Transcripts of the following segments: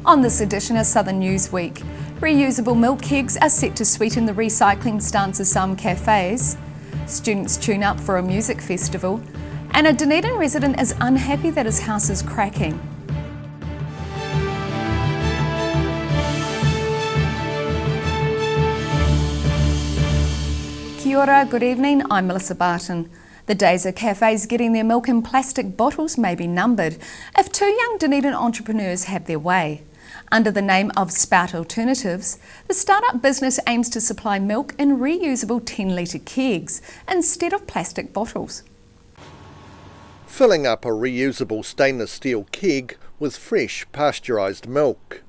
On this edition of Southern News Week, reusable milk kegs are set to sweeten the recycling stance of some cafes, students tune up for a music festival, and a Dunedin resident is unhappy that his house is cracking. Kia ora, good evening, I'm Melissa Barton. The days of cafes getting their milk in plastic bottles may be numbered if two young Dunedin entrepreneurs have their way. Under the name of Spout Alternatives, the startup business aims to supply milk in reusable 10-litre kegs instead of plastic bottles. Filling up a reusable stainless steel keg with fresh pasteurised milk.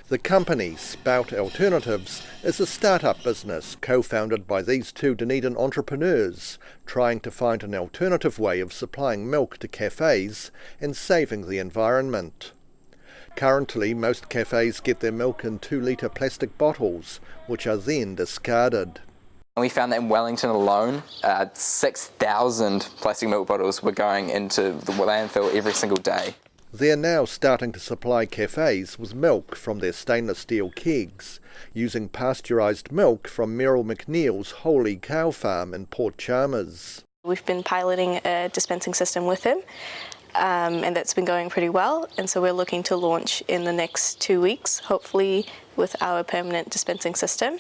The company, Spout Alternatives, is a startup business co-founded by these two Dunedin entrepreneurs, trying to find an alternative way of supplying milk to cafes and saving the environment. Currently, most cafes get their milk in 2-litre plastic bottles, which are then discarded. We found that in Wellington alone, 6,000 plastic milk bottles were going into the landfill every single day. They're now starting to supply cafes with milk from their stainless steel kegs, using pasteurised milk from Merrill McNeil's Holy Cow Farm in Port Chalmers. We've been piloting a dispensing system with him, and that's been going pretty well, and so we're looking to launch in the next 2 weeks, hopefully with our permanent dispensing system.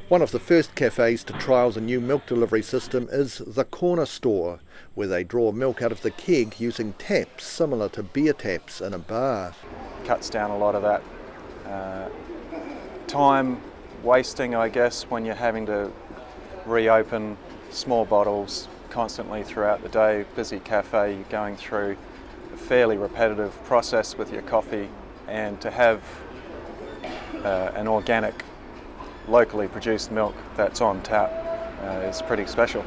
One of the first cafes to trial the new milk delivery system is The Corner Store, where they draw milk out of the keg using taps similar to beer taps in a bar. Cuts down a lot of that time wasting, I guess, when you're having to reopen small bottles constantly throughout the day. Busy cafe, you're going through a fairly repetitive process with your coffee, and to have an organic, locally produced milk that's on tap is pretty special.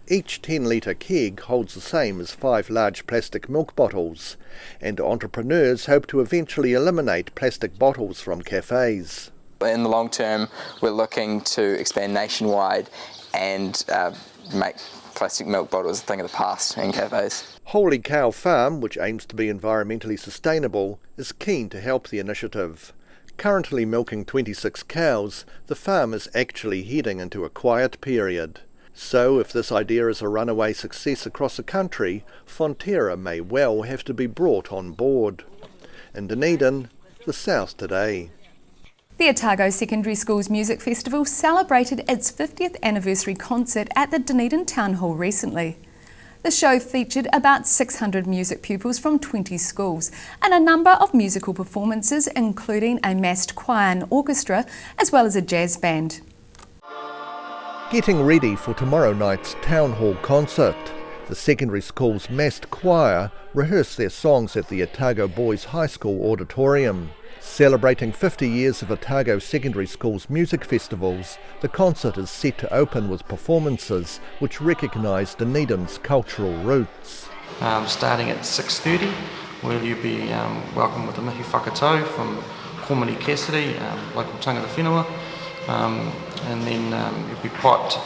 Each 10-litre keg holds the same as 5 large plastic milk bottles, and entrepreneurs hope to eventually eliminate plastic bottles from cafes. In the long term, we're looking to expand nationwide and make plastic milk bottles a thing of the past in cafes. Holy Cow Farm, which aims to be environmentally sustainable, is keen to help the initiative. Currently milking 26 cows, the farm is actually heading into a quiet period. So if this idea is a runaway success across the country, Fonterra may well have to be brought on board. In Dunedin, the South Today. The Otago Secondary School's Music Festival celebrated its 50th anniversary concert at the Dunedin Town Hall recently. The show featured about 600 music pupils from 20 schools and a number of musical performances, including a massed choir and orchestra, as well as a jazz band. Getting ready for tomorrow night's Town Hall concert. The secondary school's massed choir rehearsed their songs at the Otago Boys High School auditorium. Celebrating 50 years of Otago Secondary School's music festivals, the concert is set to open with performances which recognise Dunedin's cultural roots. Starting at 6:30, where you'll be welcome with the mihi whakatau from Komari Cassidy, local tangata whenua, and then you'll be piped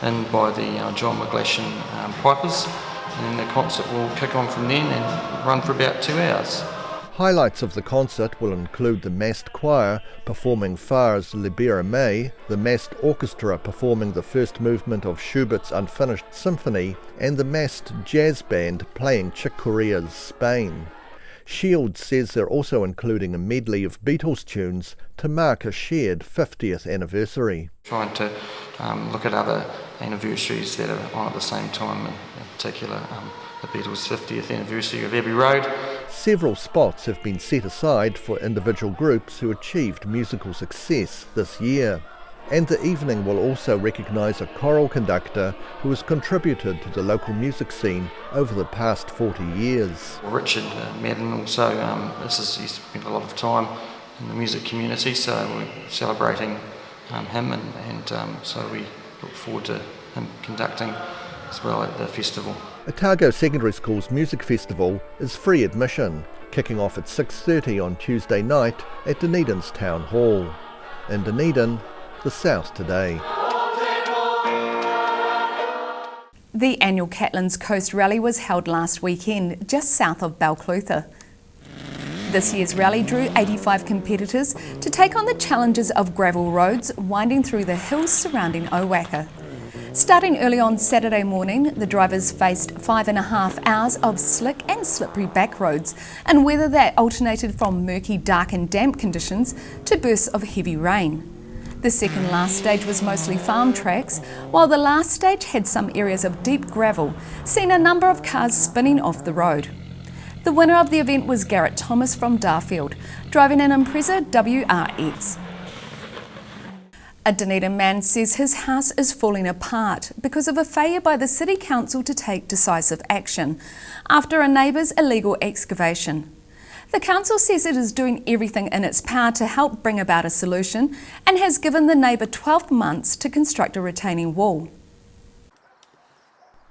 in by the John McGlashan pipers, and then the concert will kick on from then and run for about 2 hours. Highlights of the concert will include the massed choir performing Farr's Libera Me, the massed orchestra performing the first movement of Schubert's Unfinished Symphony, and the massed jazz band playing Chick Corea's Spain. Shields says they're also including a medley of Beatles tunes to mark a shared 50th anniversary. Trying to look at other anniversaries that are on at the same time, in particular the Beatles' 50th anniversary of Abbey Road. Several spots have been set aside for individual groups who achieved musical success this year. And the evening will also recognise a choral conductor who has contributed to the local music scene over the past 40 years. Richard Madden also, he spent a lot of time in the music community, so we're celebrating him, and so we look forward to him conducting as well at the festival. Otago Secondary School's Music Festival is free admission, kicking off at 6:30 on Tuesday night at Dunedin's Town Hall. In Dunedin, the South Today. The annual Catlins Coast Rally was held last weekend, just south of Balclutha. This year's rally drew 85 competitors to take on the challenges of gravel roads winding through the hills surrounding Owaka. Starting early on Saturday morning, the drivers faced 5.5 hours of slick and slippery back roads and weather that alternated from murky, dark and damp conditions to bursts of heavy rain. The second last stage was mostly farm tracks, while the last stage had some areas of deep gravel, seeing a number of cars spinning off the road. The winner of the event was Garrett Thomas from Darfield, driving an Impreza WRX. A Dunedin man says his house is falling apart because of a failure by the City Council to take decisive action after a neighbour's illegal excavation. The council says it is doing everything in its power to help bring about a solution and has given the neighbour 12 months to construct a retaining wall.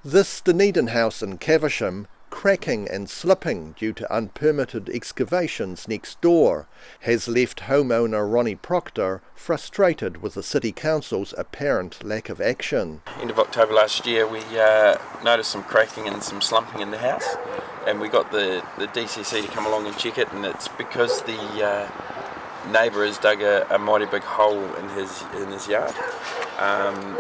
This Dunedin house in Caversham, cracking and slipping due to unpermitted excavations next door, has left homeowner Ronnie Proctor frustrated with the City Council's apparent lack of action. End of October last year we noticed some cracking and some slumping in the house, and we got the DCC to come along and check it, and it's because the neighbour has dug a mighty big hole in his yard,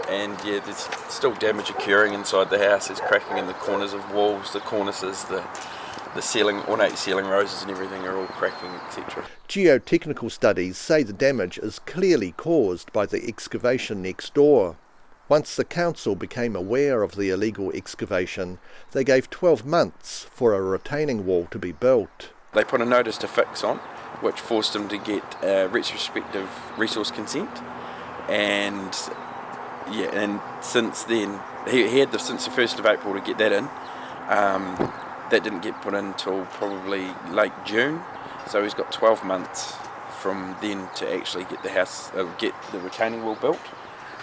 and yeah, there's still damage occurring inside the house. There's cracking in the corners of walls, the cornices, the ceiling, ornate ceiling roses and everything are all cracking, etc. Geotechnical studies say the damage is clearly caused by the excavation next door. Once the council became aware of the illegal excavation, they gave 12 months for a retaining wall to be built. They put a notice to fix on, which forced him to get retrospective resource consent, and yeah, and since then he had since the 1st of April to get that in. That didn't get put in until probably late June, so he's got 12 months from then to actually get get the retaining wall built,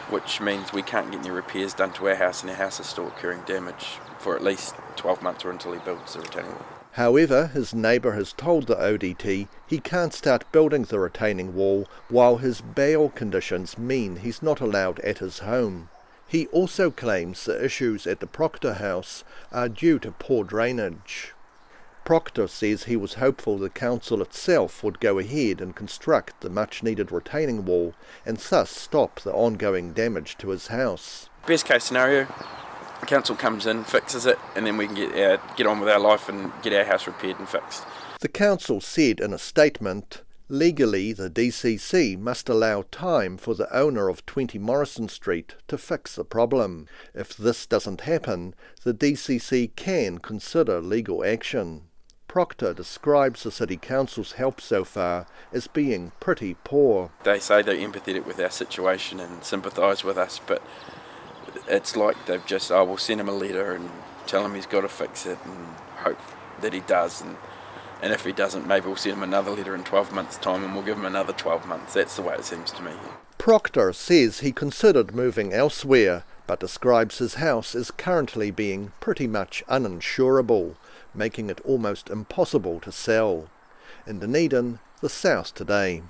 which means we can't get any repairs done to our house, and our house is still occurring damage for at least 12 months or until he builds the retaining wall. However, his neighbour has told the ODT he can't start building the retaining wall while his bail conditions mean he's not allowed at his home. He also claims the issues at the Proctor house are due to poor drainage. Proctor says he was hopeful the council itself would go ahead and construct the much-needed retaining wall and thus stop the ongoing damage to his house. Best case scenario, the council comes in, fixes it, and then we can get on with our life and get our house repaired and fixed. The council said in a statement, legally the DCC must allow time for the owner of 20 Morrison Street to fix the problem. If this doesn't happen, the DCC can consider legal action. Proctor describes the City Council's help so far as being pretty poor. They say they're empathetic with our situation and sympathise with us, but it's like they've just, we'll send him a letter and tell him he's got to fix it and hope that he does, and if he doesn't, maybe we'll send him another letter in 12 months' time and we'll give him another 12 months. That's the way it seems to me. Proctor says he considered moving elsewhere, but describes his house as currently being pretty much uninsurable, making it almost impossible to sell. In Dunedin, the South Today.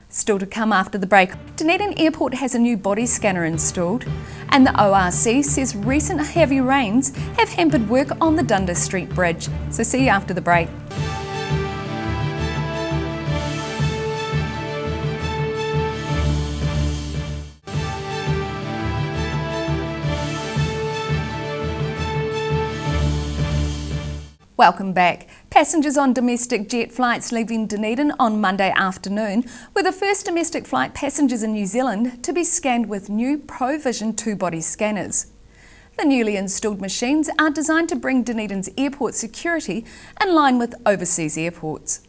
Still to come after the break, Dunedin Airport has a new body scanner installed, and the ORC says recent heavy rains have hampered work on the Dundas Street Bridge. So see you after the break. Welcome back. Passengers on domestic jet flights leaving Dunedin on Monday afternoon were the first domestic flight passengers in New Zealand to be scanned with new ProVision two-body scanners. The newly installed machines are designed to bring Dunedin's airport security in line with overseas airports.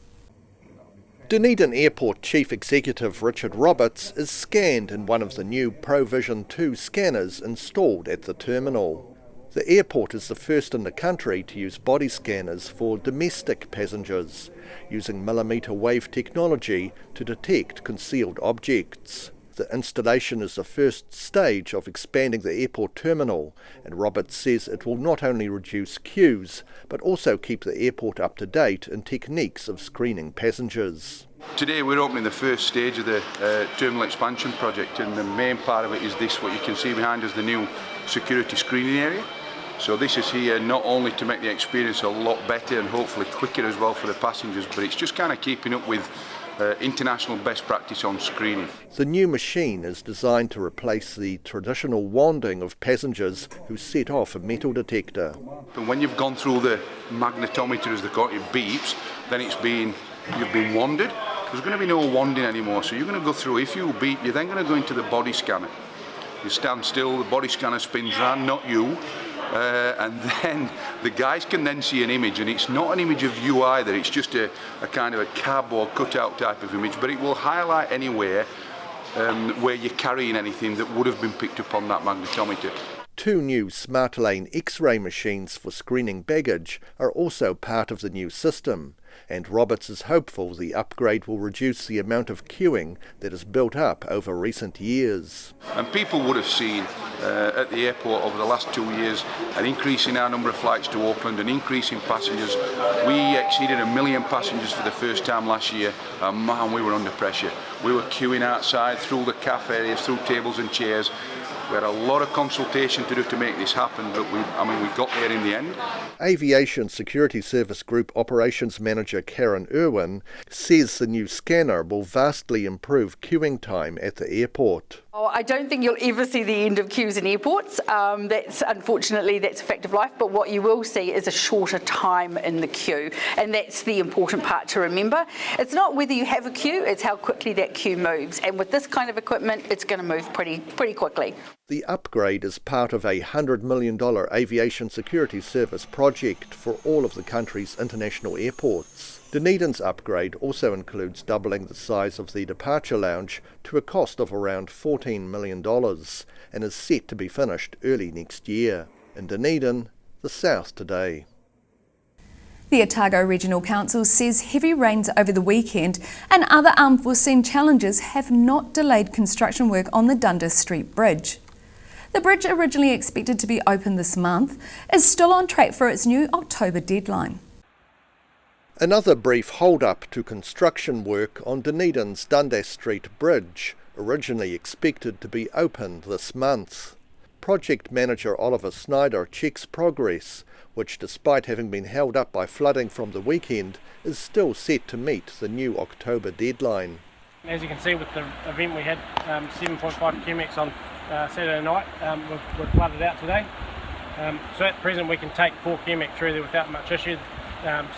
Dunedin Airport Chief Executive Richard Roberts is scanned in one of the new ProVision 2 scanners installed at the terminal. The airport is the first in the country to use body scanners for domestic passengers, using millimetre wave technology to detect concealed objects. The installation is the first stage of expanding the airport terminal, and Roberts says it will not only reduce queues, but also keep the airport up to date in techniques of screening passengers. Today we're opening the first stage of the terminal expansion project, and the main part of it is this, what you can see behind us, the new security screening area. So this is here not only to make the experience a lot better and hopefully quicker as well for the passengers, but it's just kind of keeping up with international best practice on screening. The new machine is designed to replace the traditional wanding of passengers who set off a metal detector. And when you've gone through the magnetometer, as they call it, beeps, then you've been wanded. There's going to be no wanding anymore, so you're going to go through. If you beep, you're then going to go into the body scanner. You stand still, the body scanner spins round, not you, and then the guys can then see an image, and it's not an image of you either, it's just a kind of a cardboard cutout type of image, but it will highlight anywhere where you're carrying anything that would have been picked up on that magnetometer. 2 new SmartLane X-ray machines for screening baggage are also part of the new system, and Roberts is hopeful the upgrade will reduce the amount of queuing that has built up over recent years. And people would have seen at the airport over the last 2 years an increase in our number of flights to Auckland, an increase in passengers. We exceeded 1 million passengers for the first time last year, and man, we were under pressure. We were queuing outside through the cafe areas, through tables and chairs. We had a lot of consultation to do to make this happen, but we got there in the end. Aviation Security Service Group Operations Manager Karen Irwin says the new scanner will vastly improve queuing time at the airport. I don't think you'll ever see the end of queues in airports. Unfortunately, that's a fact of life, but what you will see is a shorter time in the queue, and that's the important part to remember. It's not whether you have a queue, it's how quickly that queue moves, and with this kind of equipment, it's going to move pretty quickly. The upgrade is part of a $100 million aviation security service project for all of the country's international airports. Dunedin's upgrade also includes doubling the size of the departure lounge to a cost of around $14 million and is set to be finished early next year. In Dunedin, the South Today. The Otago Regional Council says heavy rains over the weekend and other unforeseen challenges have not delayed construction work on the Dundas Street Bridge. The bridge, originally expected to be open this month, is still on track for its new October deadline. Another brief hold-up to construction work on Dunedin's Dundas Street Bridge, originally expected to be opened this month. Project manager Oliver Snyder checks progress, which, despite having been held up by flooding from the weekend, is still set to meet the new October deadline. As you can see with the event, we had 7.5 cumecs on Saturday night. We've flooded out today. So at present we can take 4 cumec through there without much issue.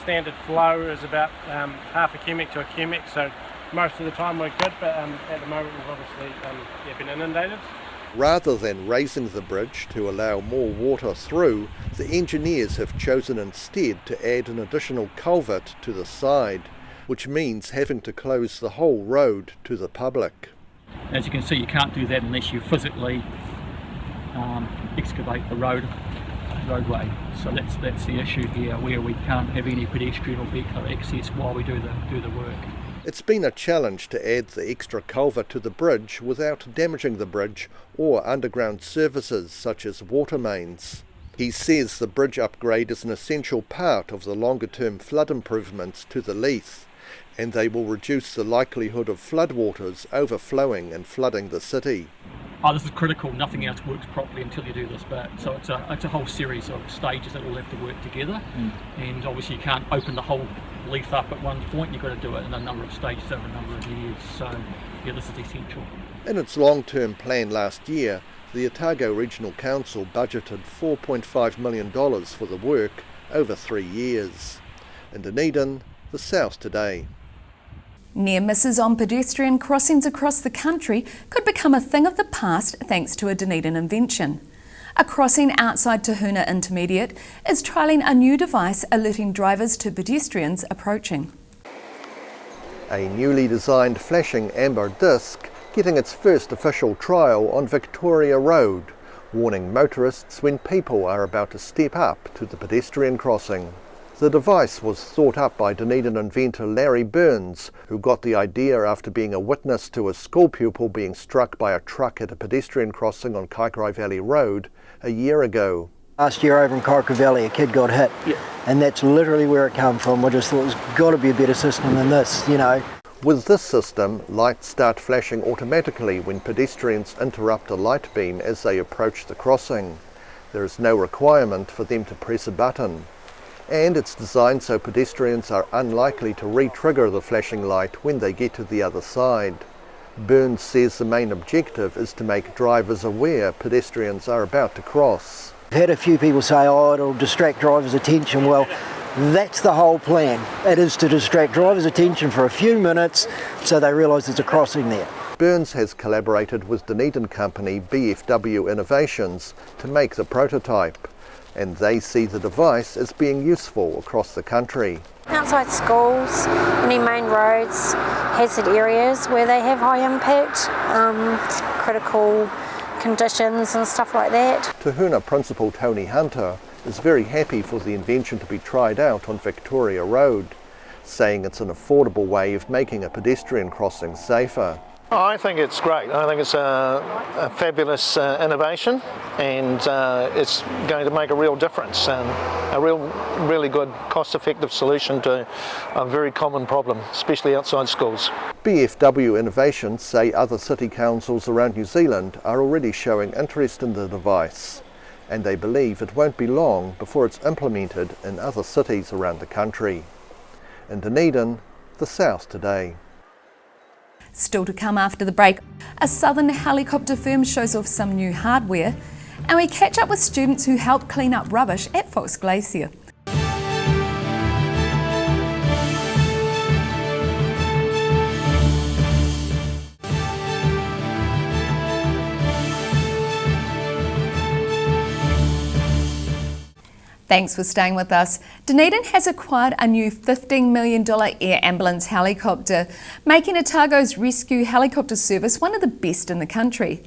Standard flow is about half a cumec to a cumec, so most of the time we're good, but at the moment we've obviously been inundated. Rather than raising the bridge to allow more water through, the engineers have chosen instead to add an additional culvert to the side, which means having to close the whole road to the public. As you can see, you can't do that unless you physically excavate the roadway. So that's the issue here, where we can't have any pedestrian or vehicular access while we do the work. It's been a challenge to add the extra culvert to the bridge without damaging the bridge or underground services such as water mains. He says the bridge upgrade is an essential part of the longer-term flood improvements to the Leith, and they will reduce the likelihood of floodwaters overflowing and flooding the city. This is critical. Nothing else works properly until you do this bit. So it's a whole series of stages that all have to work together, and obviously you can't open the whole Leith up at one point. You've got to do it in a number of stages over a number of years. So yeah, this is essential. In its long-term plan last year, the Otago Regional Council budgeted $4.5 million for the work over 3 years. In Dunedin, the South Today. Near misses on pedestrian crossings across the country could become a thing of the past thanks to a Dunedin invention. A crossing outside Tahuna Intermediate is trialling a new device alerting drivers to pedestrians approaching. A newly designed flashing amber disc getting its first official trial on Victoria Road, warning motorists when people are about to step up to the pedestrian crossing. The device was thought up by Dunedin inventor Larry Burns, who got the idea after being a witness to a school pupil being struck by a truck at a pedestrian crossing on Kaikorai Valley Road a year ago. Last year over in Kaikorai Valley, a kid got hit, and that's literally where it came from. I just thought there's got to be a better system than this, you know. With this system, lights start flashing automatically when pedestrians interrupt a light beam as they approach the crossing. There is no requirement for them to press a button, and it's designed so pedestrians are unlikely to re-trigger the flashing light when they get to the other side. Burns says the main objective is to make drivers aware pedestrians are about to cross. I've had a few people say, oh, it'll distract drivers' attention. Well, that's the whole plan. It is to distract drivers' attention for a few minutes so they realise there's a crossing there. Burns has collaborated with Dunedin company BFW Innovations to make the prototype, and they see the device as being useful across the country. Outside schools, any main roads, hazard areas where they have high impact, critical conditions and stuff like that. Tuhuna Principal Tony Hunter is very happy for the invention to be tried out on Victoria Road, saying it's an affordable way of making a pedestrian crossing safer. I think it's great. I think it's a fabulous innovation, and it's going to make a real difference and a really good cost-effective solution to a very common problem, especially outside schools. BFW Innovations say other city councils around New Zealand are already showing interest in the device, and they believe it won't be long before it's implemented in other cities around the country. In Dunedin, the South Today. Still to come after the break, a southern helicopter firm shows off some new hardware, and we catch up with students who help clean up rubbish at Fox Glacier. Thanks for staying with us. Dunedin has acquired a new $15 million air ambulance helicopter, making Otago's rescue helicopter service one of the best in the country.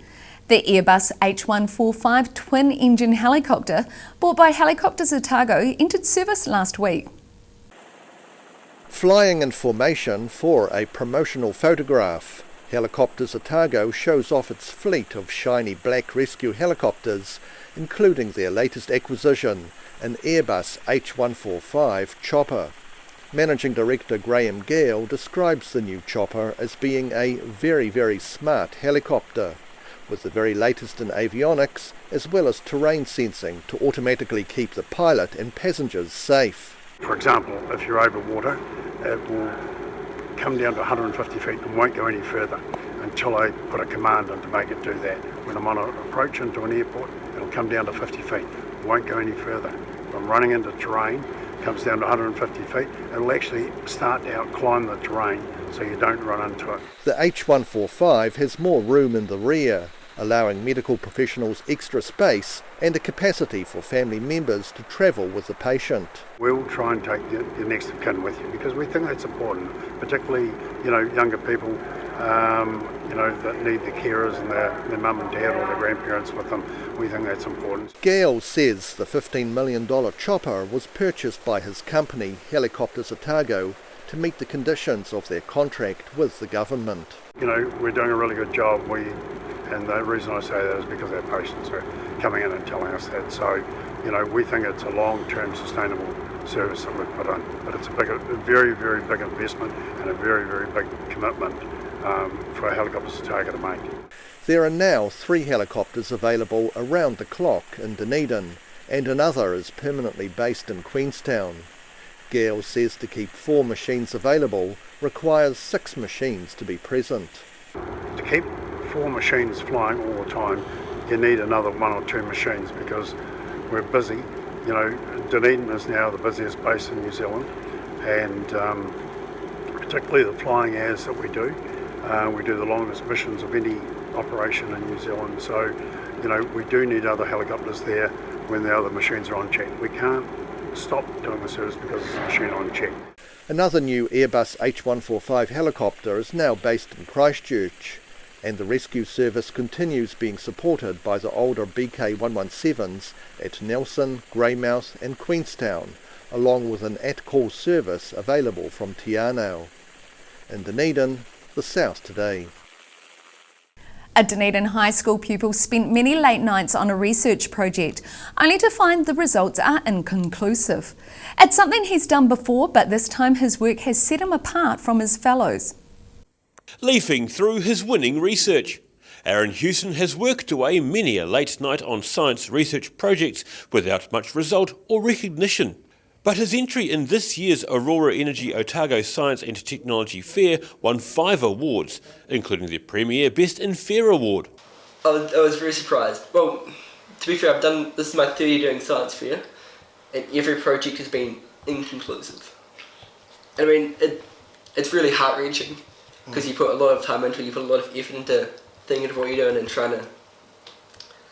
The Airbus H145 twin-engine helicopter, bought by Helicopters Otago, entered service last week. Flying in formation for a promotional photograph, Helicopters Otago shows off its fleet of shiny black rescue helicopters, including their latest acquisition, an Airbus H145 chopper. Managing Director Graham Gale describes the new chopper as being a very smart helicopter, with the very latest in avionics as well as terrain sensing to automatically keep the pilot and passengers safe. For example, if you're over water, it will come down to 150 feet and won't go any further until I put a command in to make it do that. When I'm on an approach into an airport, it'll come down to 50 feet, won't go any further. If I'm running into terrain, it comes down to 150 feet, it'll actually start to outclimb the terrain so you don't run into it. The H145 has more room in the rear, allowing medical professionals extra space and a capacity for family members to travel with the patient. We'll try and take your next of kin with you because we think that's important, particularly younger people that need their carers and their mum and dad or their grandparents with them. We think that's important. Gale says the $15 million chopper was purchased by his company, Helicopters Otago, to meet the conditions of their contract with the government. We're doing a really good job. And the reason I say that is because our patients are coming in and telling us that. So, we think it's a long-term sustainable service that we've put in. But it's a very big investment and a very big commitment for our Helicopters Otago to make. There are now 3 helicopters available around the clock in Dunedin, and another is permanently based in Queenstown. Gale says to keep 4 machines available requires 6 machines to be present. To keep 4 machines flying all the time, you need another 1 or 2 machines because we're busy. Dunedin is now the busiest base in New Zealand, and particularly the flying hours that we do. We do the longest missions of any operation in New Zealand, so we do need other helicopters there when the other machines are on check. We can't stop doing the service because it's a machine on check. Another new Airbus H145 helicopter is now based in Christchurch, and the rescue service continues being supported by the older BK117s at Nelson, Greymouth and Queenstown, along with an at-call service available from Te Anau. In Dunedin, the South Today. A Dunedin high school pupil spent many late nights on a research project, only to find the results are inconclusive. It's something he's done before, but this time his work has set him apart from his fellows. Leafing through his winning research. Aaron Hewson has worked away many a late night on science research projects without much result or recognition. But his entry in this year's Aurora Energy Otago Science and Technology Fair won 5 awards, including the Premier Best in Fair award. I was very surprised. Well, to be fair, this is my third year doing science fair, and every project has been inconclusive. I mean, it's really heart-wrenching, because you put a lot of time into it, you put a lot of effort into thinking of what you're doing and trying to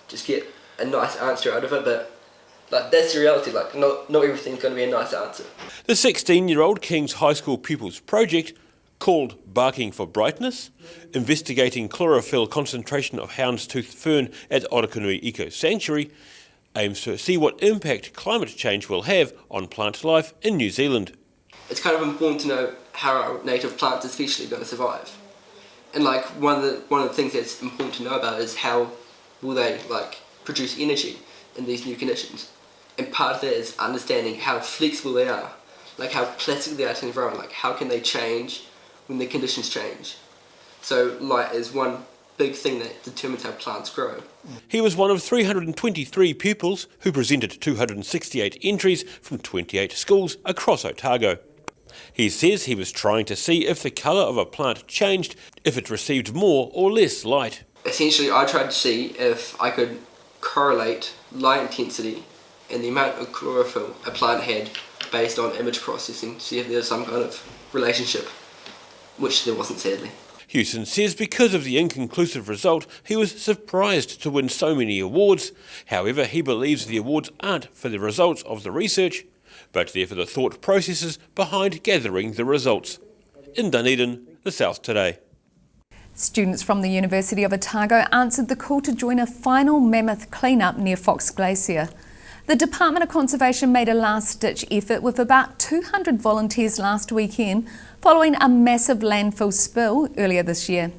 just get a nice answer out of it, but that's the reality, not everything's going to be a nice answer. The 16-year-old King's High School pupils project, called Barking for Brightness, investigating chlorophyll concentration of houndstooth fern at Orokonui Eco Sanctuary, aims to see what impact climate change will have on plant life in New Zealand. It's kind of important to know how our native plants especially are going to survive. And one of the things that's important to know about is how will they produce energy in these new conditions. And part of that is understanding how flexible they are, how plastic they are to the environment, how can they change when the conditions change. So light is one big thing that determines how plants grow. He was one of 323 pupils who presented 268 entries from 28 schools across Otago. He says he was trying to see if the colour of a plant changed if it received more or less light. Essentially, I tried to see if I could correlate light intensity and the amount of chlorophyll a plant had based on image processing to see if there was some kind of relationship, which there wasn't, sadly. Hewson says because of the inconclusive result, he was surprised to win so many awards. However, he believes the awards aren't for the results of the research, but they're for the thought processes behind gathering the results. In Dunedin, the South Today. Students from the University of Otago answered the call to join a final mammoth clean-up near Fox Glacier. The Department of Conservation made a last-ditch effort with about 200 volunteers last weekend following a massive landfill spill earlier this year.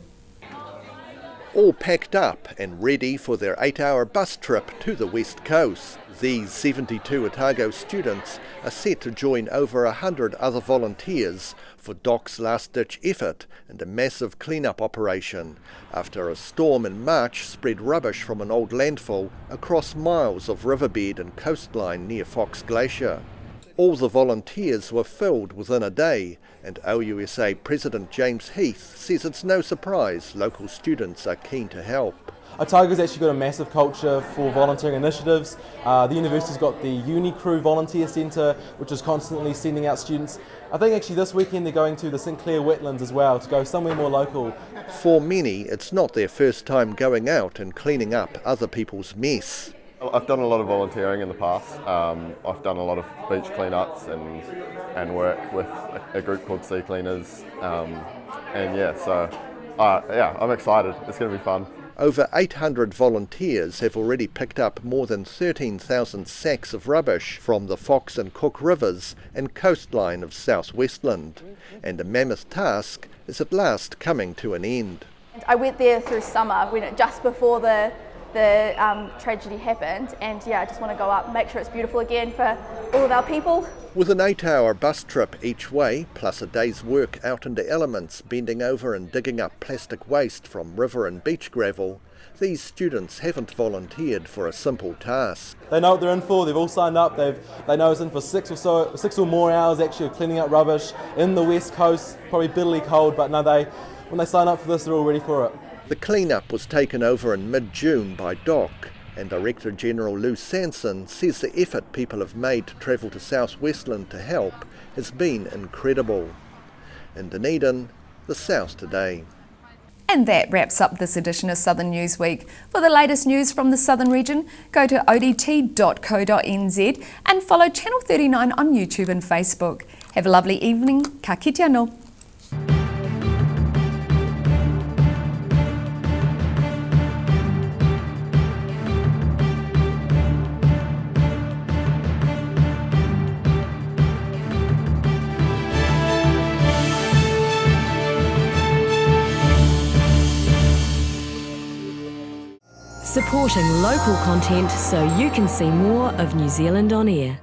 All packed up and ready for their 8-hour bus trip to the West Coast. These 72 Otago students are set to join over 100 other volunteers for DOC's last-ditch effort and a massive clean-up operation after a storm in March spread rubbish from an old landfill across miles of riverbed and coastline near Fox Glacier. All the volunteers were filled within a day, and OUSA President James Heath says it's no surprise local students are keen to help. Otago's actually got a massive culture for volunteering initiatives. The university's got the UniCrew Volunteer Centre, which is constantly sending out students. I think actually this weekend they're going to the St Clair Wetlands as well, to go somewhere more local. For many, it's not their first time going out and cleaning up other people's mess. I've done a lot of volunteering in the past. I've done a lot of beach cleanups and work with a group called Sea Cleaners. I'm excited. It's going to be fun. Over 800 volunteers have already picked up more than 13,000 sacks of rubbish from the Fox and Cook Rivers and coastline of South Westland, and the mammoth task is at last coming to an end. I went there through summer just before the tragedy happened, and I just want to go up and make sure it's beautiful again for all of our people. With an 8-hour bus trip each way, plus a day's work out in the elements, bending over and digging up plastic waste from river and beach gravel, these students haven't volunteered for a simple task. They know what they're in for, they've all signed up, they know it's in for 6 or more hours actually of cleaning up rubbish in the West Coast, probably bitterly cold, but no, when they sign up for this, they're all ready for it. The clean-up was taken over in mid-June by DOC, and Director General Lou Sanson says the effort people have made to travel to South Westland to help has been incredible. In Dunedin, the South Today. And that wraps up this edition of Southern Newsweek. For the latest news from the Southern region, go to odt.co.nz and follow Channel 39 on YouTube and Facebook. Have a lovely evening. Ka kite anō. Supporting local content so you can see more of New Zealand on air.